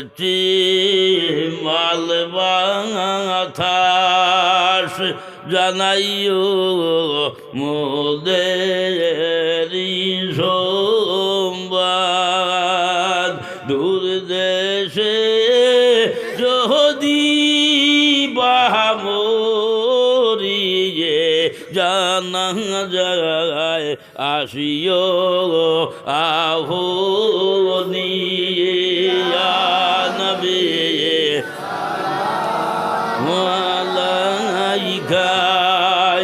পশ্চিম বাতাস জানাইও মোদেরি সংবাদ দূর দেশে যদি বাহামরিয়ে জানা যায় আসিও আহো নিয়া নবী মালাইকা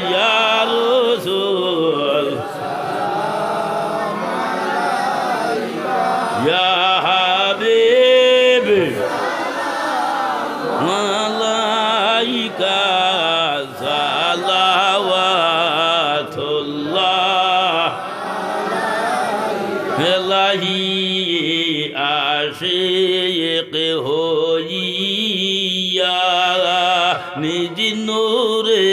ইয়া রাসূল ইয়া হাবিব মালাইকা সালাওয়াতুল্লাহ এলাহি আশিক হইয়া নিজ নূরে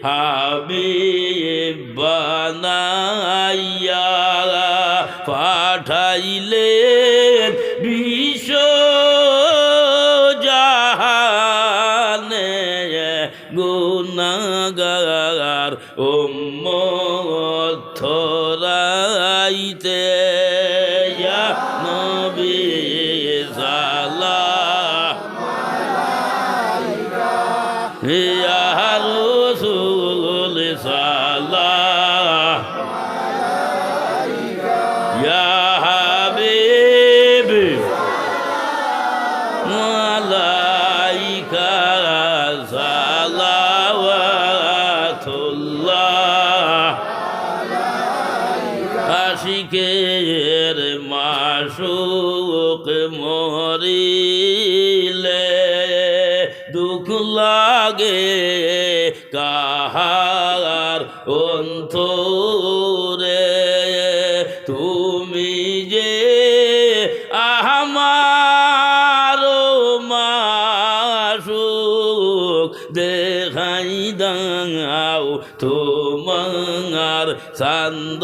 হাবিব বানাইয়া পাঠাইলেন বিশ্ব জাহানে গুনাহগার উম্মত থরাইতে ইয়া নবী ইয়া রাসূল সালাম ইয়া হাবিব মালাইকা সালাওয়াতুল্লাহ আশিকের মাশুক মরিলে দুঃখ লাগে কাহার অন্তরে তুমি যে আমার মাশুক দেখাই দাও তোমার চান্দ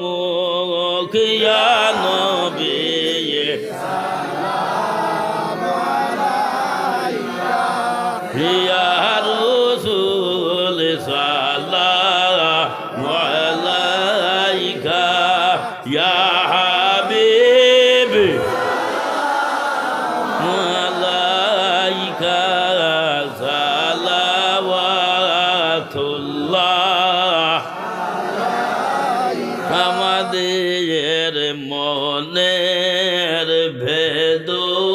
মুখ ইয়া নবী ইয়া রাসূল সালামু আলাইকা ইয়া হাবিব মালাইকা সালাওয়াতুল্লাহ আমাদের মনের বেদনা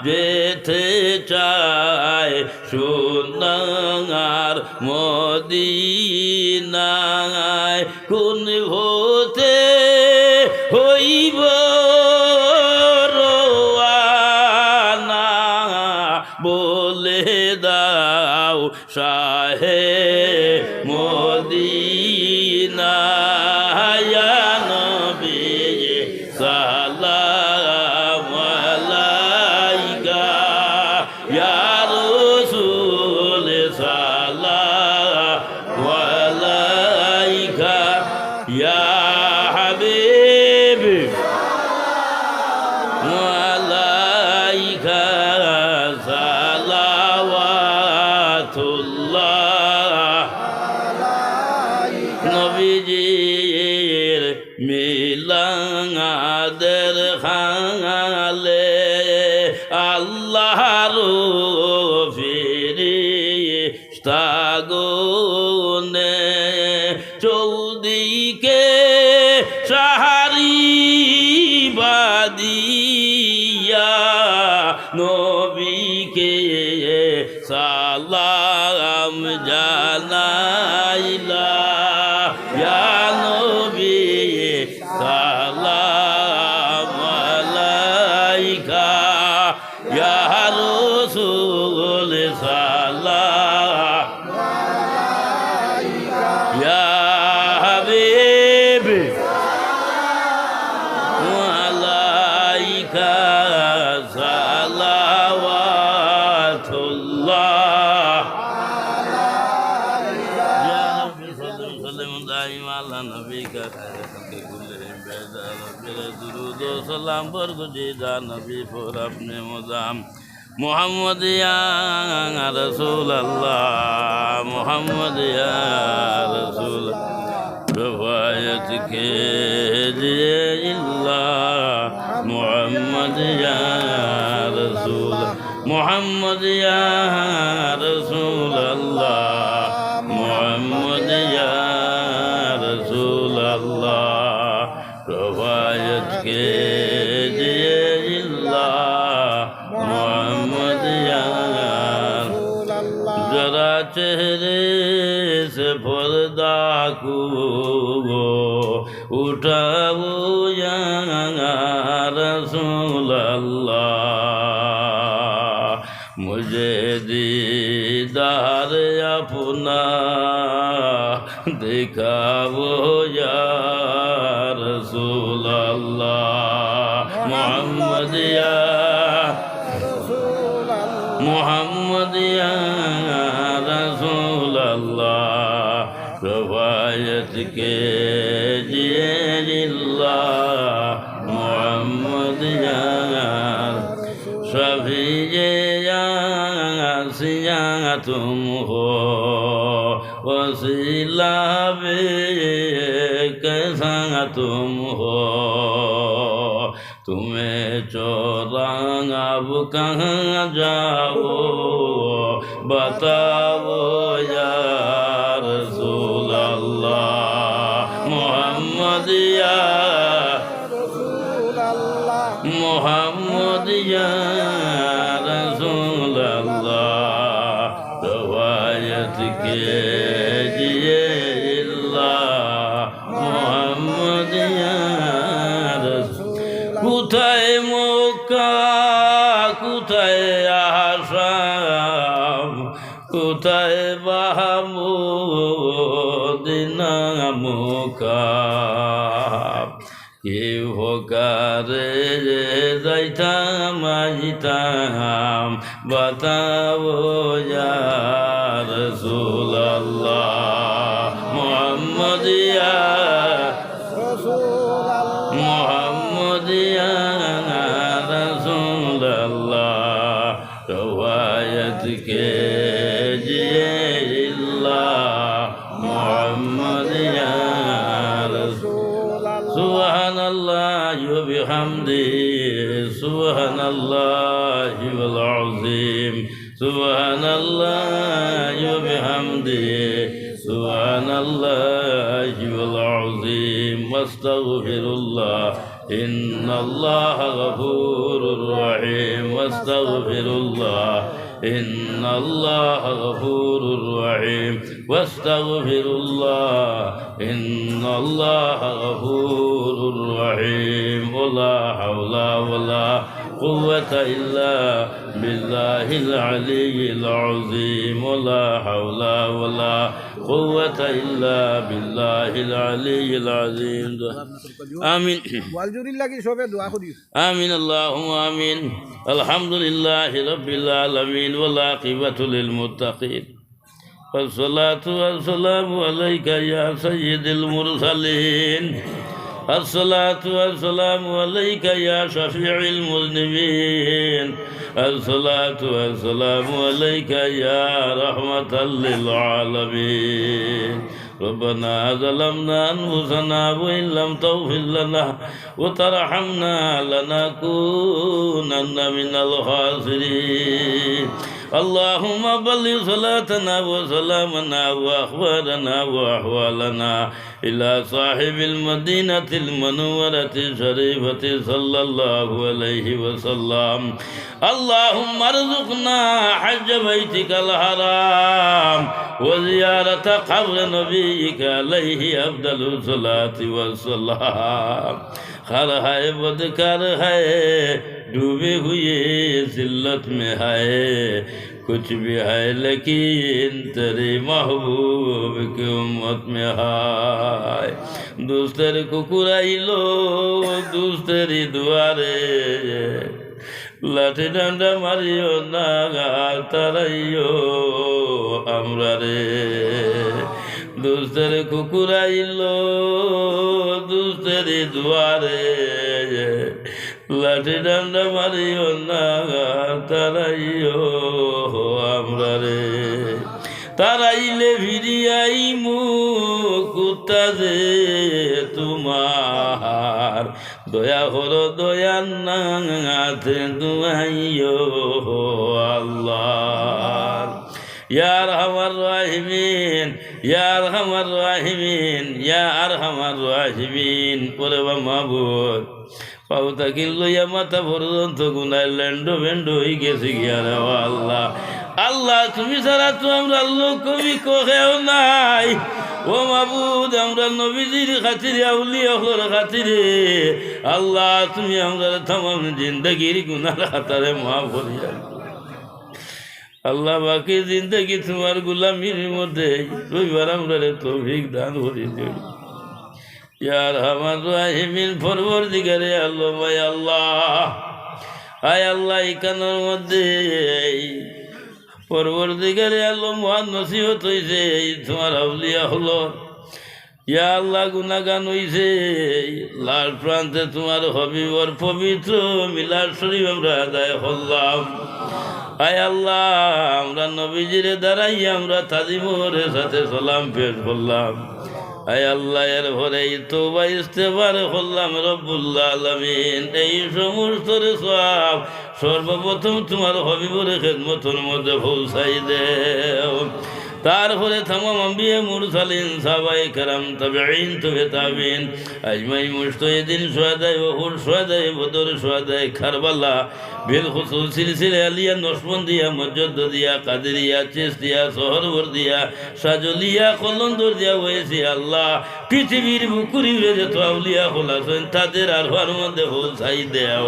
যেতে চায় সোনার মদিনায় কোন হতে হইব রওয়ানা বলে দাও শাহে মদিনা ইয়া নবী সালামু আলাইকা ইয়া রাসূল সালামু আলাইকা ইয়া হাবিব মালাইকা সালাওয়াতুল্লাহ নবীজির মিলাদের খালে আল্লাহর ফেরেশতাগণে চৌদিকে সাহারি বাদিয়া নবীকে সালাম জানাইলা ইয়া নবী সালাম আলাইকা ইয়া রাসূল সালাম ইয়া হাবিব মালাইকা तेरे दुरूद व सलाम पर गुज़ीदा नबी पर अपने मुदाम मोहम्मद या रसूल अल्लाह मोहम्मद या रसूल रवायत के लिए इल्लाह मोहम्मद या रसूल मोहम्मद या रसूल अल्लाह मोहम्मद या रसूल अल्लाह रवायत के लिए इल्लाह मोहम्मद या जरा चेहरे से पर्दा को उठाओ या रसूल अल्लाह मुझे दीदार अपना दिखाओ या रसूल अल्लाह मोहम्मद या मोहम्मद या रसूल अल्लाह रवायत के लिए अल्लाह मोहम्मद या शफीए यासिया तुम हो वसीला बे कैसा तुम हो तुम्हें चौरांग अब कहाँ जाओ बताओ या रसूल अल्लाह मोहम्मद या मोहम्मद या रसूल अल्लाह रवायत के लिए इल्लाह मोहम्मद या কোথায় মক্কা কোথায় আসাম কোথায় মদিনা মুকাম কেউ হোকারে যাইতাম আইতাম বাতাও ইয়া রাসূল আল্লাহ মুহাম্মদ ইয়া मोहम्मद या रसूल अल्लाह रवायत के लिए अल्लाह मोहम्मद या रसूल सुभान अल्लाह व बिहम्दिही सुभान अल्लाह वल अज़ीम सुभान अल्लाह व बिहम्दिही سبحان الله والعظيم واستغفر الله إن الله غفور رحيم واستغفر الله إن الله غفور رحيم واستغفر الله إن الله غفور رحيم ولا حول ولا قوة إلا بالله العلي العظيم ولا حول ولا قوة إلا بالله العلي العظيم آمين آمين اللهم آمين الحمد لله رب العالمين والعاقبة للمتقين والصلاة والسلام عليك يا سيد المرسلين الصلاة والسلام عليك يا شفيع المذنبين الصلاة والسلام عليك يا رحمة للعالمين ربنا ظلمنا أنفسنا وإن لم تغفر لنا وترحمنا لنكونن من الخاسرين اللهم بلغ صلاتنا وسلامنا وأخبارنا وأحوالنا إلى صاحب المدينة المنورة الشريفة صلى الله عليه وسلم اللهم ارزقنا حج بيتك الحرام وزيارة قبر نبيك عليه أفضل الصلاة والسلام खर है बदकार है डूबे हुए जिल्लत में है कुछ भी है लेकिन तेरे महबूब की उम्मत में है दूसरे को कुराइलो दूसरी दुआरे लाठी डंडा मारियो नागा ताराइयो আমরা রে দুস্তের কুকুরাইলো দুস্তের দুয়ারে লাঠি ডান্ডা মারিও না তারাইও আমরা রে তারাইলে ভিড়িয়াই মুকুতা যে তোমার দয়া করো দয়ার নাতে দুয়াইও আল্লাহ ইয়া আরহামার রাহিমিন ইয়া আরহামার রাহিমিন ইয়া আরহামার রাহিমিন ওরে মাহবুব পাউতা কিনলো ইয়া মাথা পর্যন্ত গুনায় ল্যান্ডো ভেন্ডো হয়ে গেছে গিয়া রে আল্লাহ আল্লাহ তুমি ছাড়া তো আমরা লোক কবি কোহেও নাই ও মাবুদ আমরা নবীজির খাতিরে আউলিয়া হর খাতিরে আল্লাহ তুমি আমরা তমাম জিন্দগির গুনার হাতারে মাফ করিয়া আল্লাহ বাকি জিন্দগি তোমার গুলামির মধ্যে রবিবার আমরা তৌফিক দান করি দিই ইয়ার আমার রাহিমিন পরবর্তীকারে আল্লাহ ভাই আল্লাহ আয় আল্লাহ ইকানোর মধ্যে পরবর্তীকারে আল্লাহ মহান নসিহত হইছে তোমার আউলিয়া হলো ইয়া আল্লাহ গুনাগান হইছে লাল প্রান্তে তোমার হবিবর পবিত্র মিলাদ শরীফ আমরা আদায় করলাম আয় আল্লাহ আমরা নবীজিরে দাঁড়াই আমরা তাজিমুরের সাথে সালাম পেশ করলাম আয় আল্লাহ এর ভরে তওবা ইস্তেগফার করলাম রব্বুল আলামিন এই সমস্ত সওয়াব সর্বপ্রথম তোমার হবিবর খেদমতের মধ্যে পৌঁছাই দেও তারপরে तमाम আম্বিয়া মুরসালিন সাহাবায়ে কেরাম তাবেঈন তাবেঈন আজমাই মুজতাহিদিন শুহাদায়ে উহুদ শুহাদায়ে বদর শুহাদায়ে কারবালা বিল খুসুস সিলসিলা আলিয়া নশবন্দিয়া মুজাদ্দিদিয়া কাদেরিয়া চিশতিয়া সোহরওয়ার্দিয়া সাজলিয়া কলন্দরিয়া ওয়াইসি আল্লাহ পৃথিবীর বুকুরিরে যত আউলিয়া হলাছেন তাদের আরহার মধ্যে পৌঁছাই দেও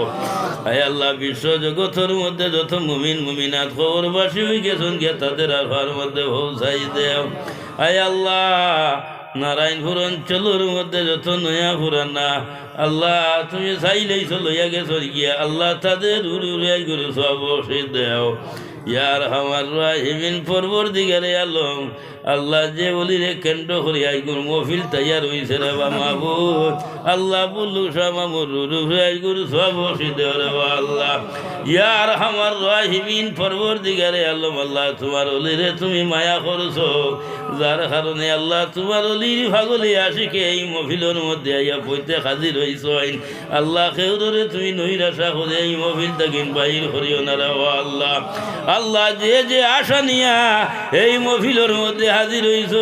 আয় আল্লাহ বিশ্ব জগতের মধ্যে যত মুমিন মুমিনাত খবরবাসী হয়ে গেছেন গিয়া তাদের আরহার মধ্যে পৌঁছাই দেও আয় আল্লাহ নারায়ণপুর অঞ্চলের মধ্যে যত নয়া পুরানা আল্লাহ তুমি চাইলেইছ লইয়া গেছ গিয়া আল্লাহ তাদের উড়াই করে সব বসে দেও ইয়ার আমার রাহিমিন পরবর্তীকারে আলম আল্লাহ যে বলি রে কেন্দ্র করি আইগুর মহফিল তৈয়ার হইছে রে বা মাহবুব আল্লাহ বললু শামামুর আইগুর সব বসে দেও রে বা আল্লাহ ইয়ার আমার রাহিমিন পরবর্তীকারে আলম আল্লাহ তোমার ওলি রে তুমি মায়া করছো যার কারণে আল্লাহ তোমার অলির ভাগলে আশিকে এই মহফিলের মধ্যে আইয়া পইতে হাজির হইছ আল্লাহ খেউরে তুমি নৈরাশা করে এই মহফিল তাকিন বাহির করিও না রে আল্লাহ আল্লাহ যে যে আশা নিয়া এই মহফিলের মধ্যে হাজির হইছ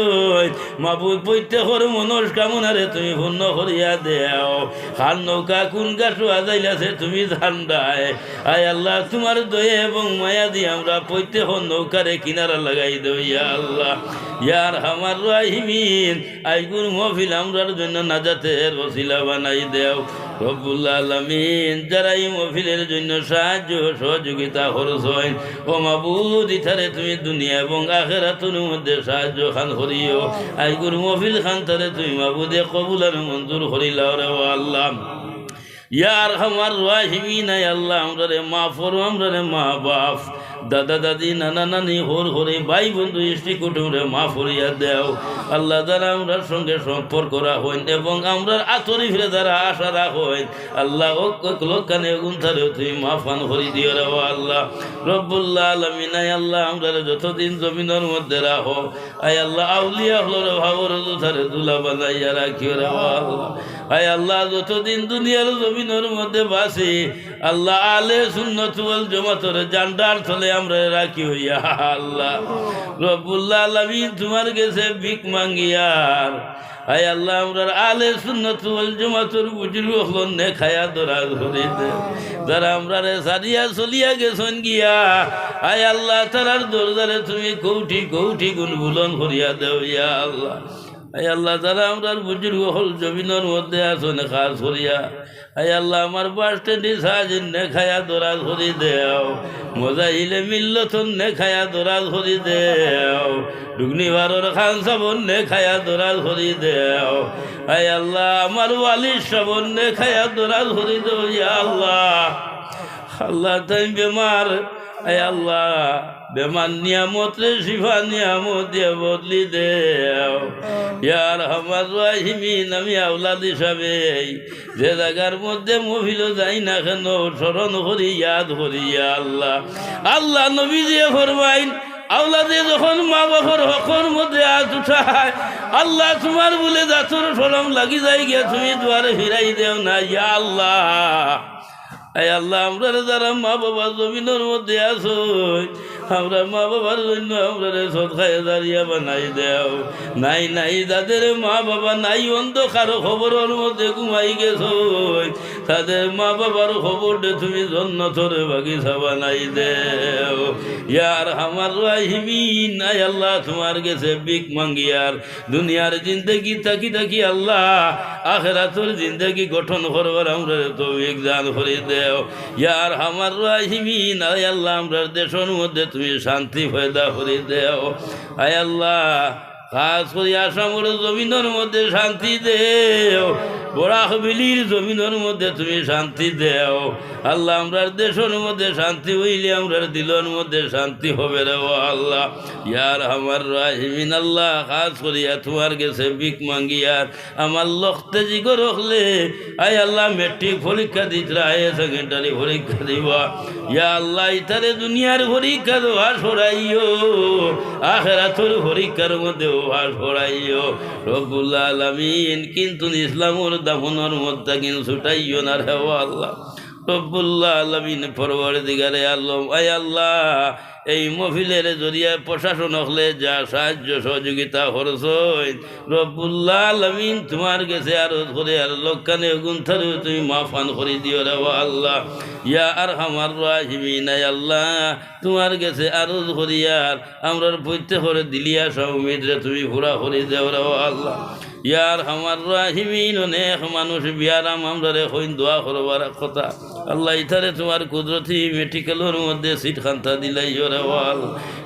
মাহবুব প্রত্যেকের মনস্কামনারে তুমি পূর্ণ করিয়া দেও খান নৌকা কোন গাছু আজাইলাছে তুমি ঠান্ডায় আয় আল্লাহ তোমার দয়া এবং মায়া দিয়ে আমরা প্রত্যেকের নৌকারে কিনারা লাগাই দেও ইয়া আল্লাহ ইয়ার আমার রাহিমিন আইগুর মহফিল আমরার জন্য নাজাতের ওসিলা বানাই দেও রব্বুল আলামিন যারা এই মহফিলের জন্য সাহায্য সহযোগিতা করছেন ও মাবুদ ইথারে তুমি দুনিয়া এবং আখিরাতের মধ্যে সাহায্য খান করিও আইগুর মহফিল খান তারে তুমি মাবুদে কবুল আর মঞ্জুর করিলাও রে আল্লাহ ইয়ার আমার রাহিমিন আল্লাহ আমরা রে মা ফর আমরা রে মা বাপ দাদা দাদি নানা নানি হোর হরে ভাই বন্ধু ইষ্টি কুটুমরে মা ফরিয়া দেও আল্লাহ দ্বারা আমরার সঙ্গে সম্পর্ক রাখেন এবং আমরা আতরি ফিরে দ্বারা আশা রাখেন আল্লাহ লোকানে গুন্থারে তুমি মাফান করি দিও রে আল্লাহ রব্বুল আলামিন আল্লাহ আমরা যতদিন জমিনের মধ্যে রাখো আয় আল্লাহ আউলিয়া হলো রে ভাবর দুধারে দুলা বানাইয়া রাখিও রে আল্লাহ আয় আল্লাহ যতদিন দুনিয়ার জমিনের মধ্যে বাসি আল্লাহ আলে সুন্নাত ওয়াল জামাতের জান্ডার তলে আমরা রাখি হইয়া আল্লাহ রব্বুল আলামিন তোমার কাছে ভিক মাঙ্গিয়ার আয় আল্লাহ আমরা আলে সুন্নাত ওয়াল জামাতের বুজুর্গ হল নে খায়া দরাজ হরি দে যারা আমরা রে সারিয়া চলিয়া গেছেন গিয়া আয় আল্লাহ তারার দরজারে তুমি কৌটি কৌটি গুণগুলন করিয়া দেও ইয়া আল্লাহ আয় আল্লাহ যারা আমরা বুজুর্গ হল জমিনের মধ্যে আছো নে খাস করিয়া আয় আল্লাহ আমার বাস স্ট্যান্ডে সাহায্য নে খায়া দরাজ হরি দেও মজাইলে মিল্লথন নে খায়া দরাজ হরি দেও ডুগনিবারর খান সাবন নে খায়া দরাজ হরি দেও আয় আল্লাহ আমার ওয়ালির সাবন নে খায়া দরাজ হরি দেও ইয়া আল্লাহ আল্লাহ তাই বেমার আয় আল্লাহ বেমান নিয়ামত রে শিফা নিয়ামত দিয়ে বদলি দেও ইয়ার আমার রাহিমিন আমি আওলাদ হিসাবে যে জায়গার মধ্যে মহিল যাই না কেন স্মরণ করি ইয়াদ করি ইয়া আল্লাহ আল্লাহ নবী দিয়ে ফরমাইন আওলাদে যখন মা বাবার হকর মধ্যে হাত উঠায় আল্লাহ তোমার বলে দাঁতর সরম লাগি যাই গিয়া তুমি দুয়ারে ফিরাই দেও না ইয়া আল্লাহ এই আল্লাহ আমরা যারা মা বাবা জমিনের মধ্যে আছো আমরা মা বাবার জন্য আমরা সদকায়ে জারিয়া বানাই দেও নাই নাই যাদের মা বাবা নাই অন্ধকার খবরের মধ্যে ঘুমাই গেছো তাদের মা বাবার খবর দে তুমি জন্নতর বাগিচা বানাই দেও ইয়ার আমার রাহিমিন নাই আল্লাহ তোমার গেছে বিক মাঙ্গিয়ার দুনিয়ার জিন্দগি থাকি থাকি আল্লাহ আখিরাতের জিন্দগি গঠন করবার আমরা তৌফিক দান করে দেও ইয়ার আমার রাহিমিন আয় আল্লাহ আমরা দেশের মধ্যে তুমি শান্তি পয়দা করে দেও আয় আল্লাহ খাস করে আসামের জমিনের মধ্যে শান্তি দেও বরাকবিলির জমিনের মধ্যে তুমি শান্তি দেও আল্লাহ আমরার দেশের মধ্যে শান্তি হইলে আমরার দিলের মধ্যে শান্তি হবে রে ও আল্লাহ ইয়ার আমার রাহিমিন আল্লাহ খাস করিয়া তোমার গেছে বিক মাঙ্গিয়ার আমার লখতে জিগো রখলে আয় আল্লাহ মেট্রিক পরীক্ষা দিতরা হায়ার সেকেন্ডারি পরীক্ষা দিবা ইয়া আল্লাহ ইতারে দুনিয়ার পরীক্ষা দেওয়া সরাইও আখিরাতের পরীক্ষার মধ্যে ওয়া সরাইও রব্বুল আলামিন কিন্তু ইসলামের দাফনের মধ্যে কিন্তু ছুটাইও না রে ও আল্লাহ রব্বুল আলামিন পরওয়ারদিগারে আলম আয় আল্লাহ এই মহফিলের জরিয়ায় প্রশাসন হলে যা সাহায্য সহযোগিতা করছই রব্বুল আলামিন তোমার কাছে আরজ করে আর লক্ষানে গুনথারে তুমি মাফান করে দিও রে আল্লাহ ইয়া আরহামার রাহিমিন আয় আল্লাহ তোমার কাছে আরজ করিয়ার আমরার প্রত্যেকের দিলিয়া সব উম্মিদরে তুমি পুরা করে দেও রে আল্লাহ ইয়ার আমার রাহিমিন অনেক মানুষ বিয়ারাম আমরা হইন দোয়া করবার কথা আল্লাহ ইথারে তোমার কুদরতি মেডিকেলের মধ্যে সিট খান্তা দিলাই ওরে ওয়াল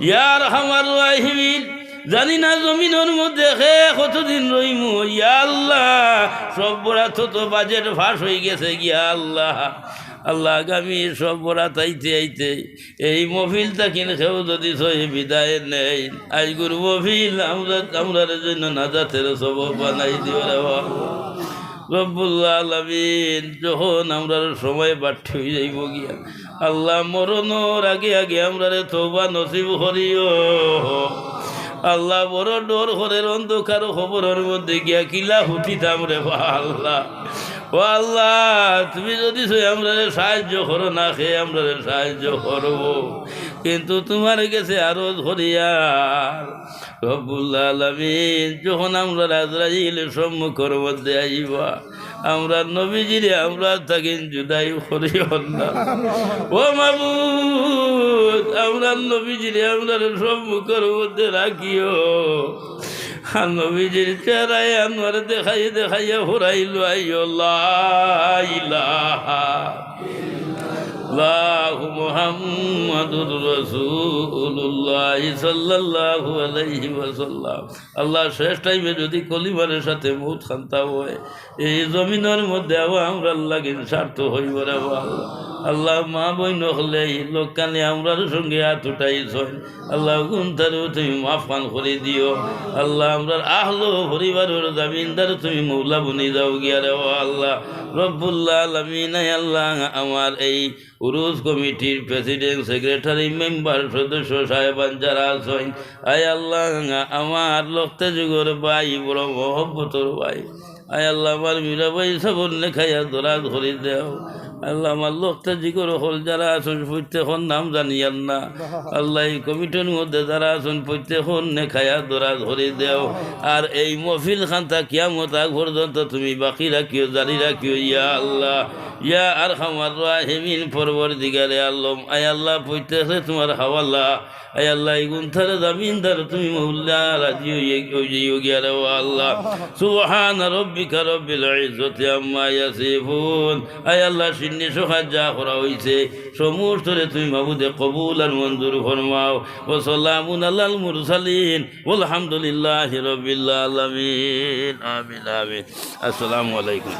ইয়ার আমার রাহিমিন জানি না জমিনের মধ্যে হে কতদিন রইমু ইয়া আল্লাহ সব বড়া তো বাজেট ফাঁস হয়ে গেছে গিয়া আল্লাহ আল্লাহ আগামী সব বরাত আইতে আইতে এই মহফিলটা কিনে খেয়েও যদি সহি বিদায় নেই আজগুর মহফিল আমরার জন্য নাজাতের সব বানাই দিও রে রব্বুল আলামিন যখন আমরা সময় বাড়তে হয়ে যাইব গিয়া আল্লাহ মরণর আগে আগে আমরা তওবা নসিব করিও আল্লাহ বড় ডর ঘরের অন্ধকার খবরের মধ্যে গিয়া কিলা হুতিতাম রে আল্লাহ ও আল্লাহ তুমি যদি আমরা সাহায্য করো না খেয়ে আমরা সাহায্য করবো কিন্তু তোমার কাছে আরো ধরিয়ার রব্বুল আলামিন যখন আমরা আজরাইলের সম্মুখের মধ্যে আইবা আমরা নবীজিরে আমরা তাকে জুদাই করিও না ও মাবুদ আমরা নবীজিরে আমরা সম্মুখের মধ্যে রাখিও নবীজির চেহারায় আমার দেখাইয়া হুরাইল আইও লা ইলাহা ইল্লাল্লাহু মুহাম্মাদুর রাসূলুল্লাহ সাল্লাল্লাহু আলাইহি ওয়াসাল্লাম আল্লাহ শেষ টাইমে যদি কলিমারের সাথে মউত খান্তা হয় এই জমিনের মধ্যে আমরা লাগিন স্বার্থ হইব রে আল্লাহ মা বই নহলে লোককানে আমরার সঙ্গে হাত উঠাইছ আল্লাহ গুনতারও তুমি মাফান করে দিও আল্লাহ আমরার আহলো পরিবারের জামিনদার তুমি মৌলা বনি যাও গিয়া রে আল্লাহ রব্বুল আলামিন আল্লাহ আমার এই উরুস কমিটির প্রেসিডেন্ট সেক্রেটারি মেম্বার সদস্য সাহেবান যারা আছেন আয় আল্লাহ আমার লক্তে যুগর ভাই বড় মহব্বতর ভাই আয় আল্লাহ আমার মীরা ভাই সবর লেখাইয়া দরা ধরে দেও আল্লাহ আমার লোকটা জিগর হল যারা আসুন প্রত্যেকর নাম জানিয়ান না আল্লাহ এই কমিটির মধ্যে যারা আসুন প্রত্যেকর নেখায়া দরা ধরে দেও আর এই মহফিল খান্তা কিয়ামত আগ পর্যন্ত তুমি বাকি রাখিও জারি রাখিও ইয়া আল্লাহ ইয়া আরহামার রাহিমিন পরওয়ারদিগারে আলম আয় আল্লাহ প্রত্যেকে তোমার হাওয়ালা আয় আল্লাহ এই গুনথারে জামিনদার তুমি মৌলা রাজি হইও গিয়া রে আল্লাহ সুবহান রাব্বিকা রব্বিল ইজ্জতি আম্মা ইয়াসিফুন আয় আল্লাহ সিন্নি সোহাজ যা করা হইছে সমস্ত রে তুমি মাবুদে কবুল আর মঞ্জুর ফরমাও ওয়া সাল্লামুন আলাল মুরসালিন ওয়ালহামদুলিল্লাহি রাব্বিল আলামিন আমিন আমিন আসসালামু আলাইকুম